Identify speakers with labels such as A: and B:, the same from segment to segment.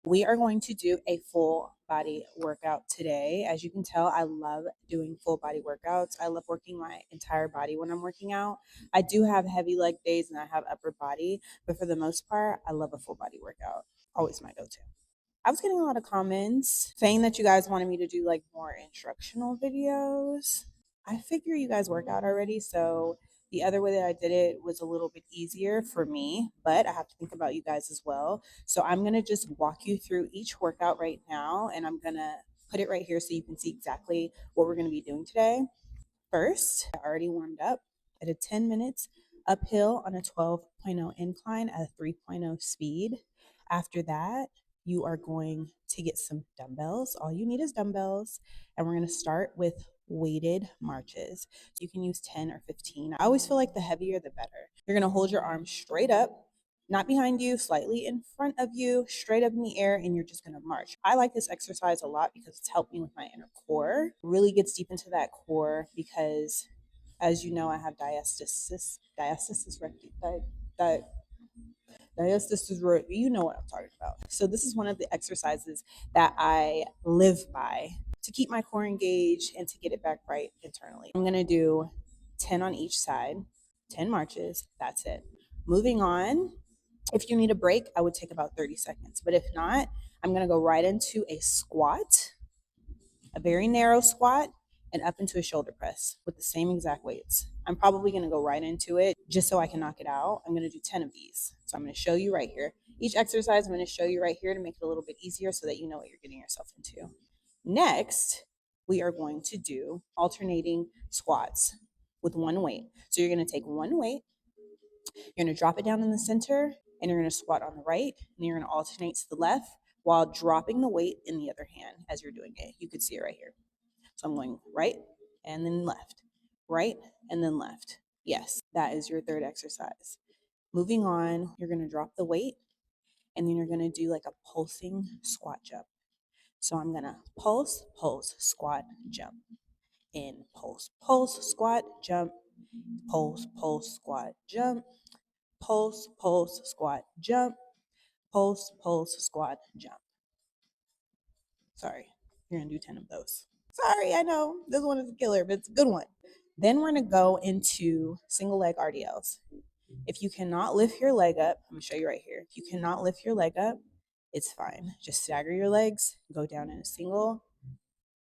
A: We are going to do a full body workout today. As you can tell, I love doing full body workouts. I love working my entire body when I'm working out. I do have heavy leg days and I have upper body, but for the most part, I love a full body workout. Always my go-to. I was getting a lot of comments saying that you guys wanted me to do like more instructional videos. I figure you guys work out already, so the other way that I did it was a little bit easier for me, but I have to think about you guys as well. So I'm going to just walk you through each workout right now, and I'm going to put it right here so you can see exactly what we're going to be doing today. First, I already warmed up. I did 10 minutes uphill on a 12.0 incline at a 3.0 speed. After that, you are going to get some dumbbells. All you need is dumbbells. And we're going to start with weighted marches. You can use 10 or 15. I always feel like the heavier, the better. You're going to hold your arms straight up, not behind you, slightly in front of you, straight up in the air, and you're just gonna march. I like this exercise a lot because it's helped me with my inner core. Really gets deep into that core because, as you know, I have you know what I'm talking about. So this is one of the exercises that I live by to keep my core engaged and to get it back right internally. I'm gonna do 10 on each side, 10 marches, that's it. Moving on, if you need a break, I would take about 30 seconds. But if not, I'm going to go right into a squat, a very narrow squat, and up into a shoulder press with the same exact weights. I'm probably going to go right into it just so I can knock it out. I'm going to do 10 of these. So I'm going to show you right here. Each exercise I'm going to show you right here to make it a little bit easier so that you know what you're getting yourself into. Next, we are going to do alternating squats with one weight. So you're going to take one weight, you're going to drop it down in the center, and you're going to squat on the right, and you're going to alternate to the left while dropping the weight in the other hand as you're doing it. You could see it right here. So I'm going right and then left, right and then left. Yes, that is your third exercise. Moving on, you're going to drop the weight, and then you're going to do like a pulsing squat jump. So I'm going to pulse, pulse, squat, jump. In, pulse, pulse, squat, jump. Pulse, pulse, squat, jump. Pulse, pulse, squat, jump. Pulse, pulse, squat, jump. Sorry, you're gonna do 10 of those. Sorry, I know this one is a killer, but it's a good one. Then we're gonna go into single leg RDLs. If you cannot lift your leg up, I'm gonna show you right here. If you cannot lift your leg up, it's fine. Just stagger your legs, go down in a single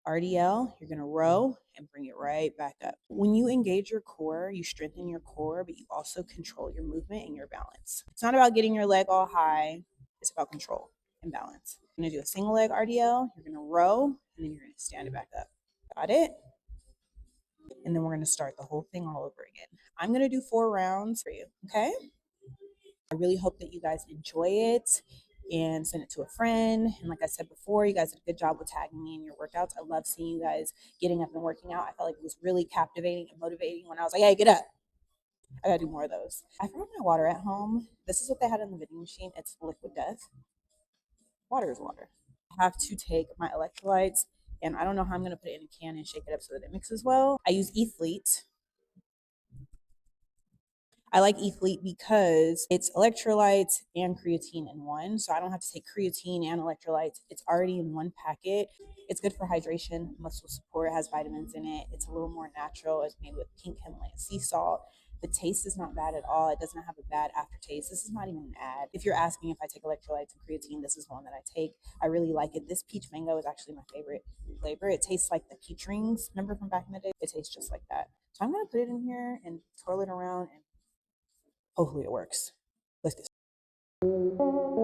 A: RDL, you're gonna row and bring it right back up. When you engage your core, you strengthen your core, but you also control your movement and your balance. It's not about getting your leg all high, it's about control and balance. You're gonna do a single leg RDL, you're gonna row, and then you're gonna stand it back up. Got it? And then we're gonna start the whole thing all over again. I'm gonna do 4 rounds for you, okay? I really hope that you guys enjoy it and send it to a friend. And like I said before, you guys did a good job with tagging me in your workouts. I love seeing you guys getting up and working out. I felt like it was really captivating and motivating when I was like, hey, get up. I gotta do more of those. I forgot my water at home. This is what they had in the vending machine. It's liquid death. Water is water. I have to take my electrolytes, and I don't know how I'm gonna put it in a can and shake it up so that it mixes well. I use Ethlete. I like Ethlete because it's electrolytes and creatine in one. So I don't have to take creatine and electrolytes. It's already in one packet. It's good for hydration, muscle support. It has vitamins in it. It's a little more natural. It's made with pink Himalayan sea salt. The taste is not bad at all. It doesn't have a bad aftertaste. This is not even an ad. If you're asking if I take electrolytes and creatine, this is one that I take. I really like it. This peach mango is actually my favorite flavor. It tastes like the peach rings. Remember from back in the day? It tastes just like that. So I'm going to put it in here and twirl it around and hopefully it works. Let's get started.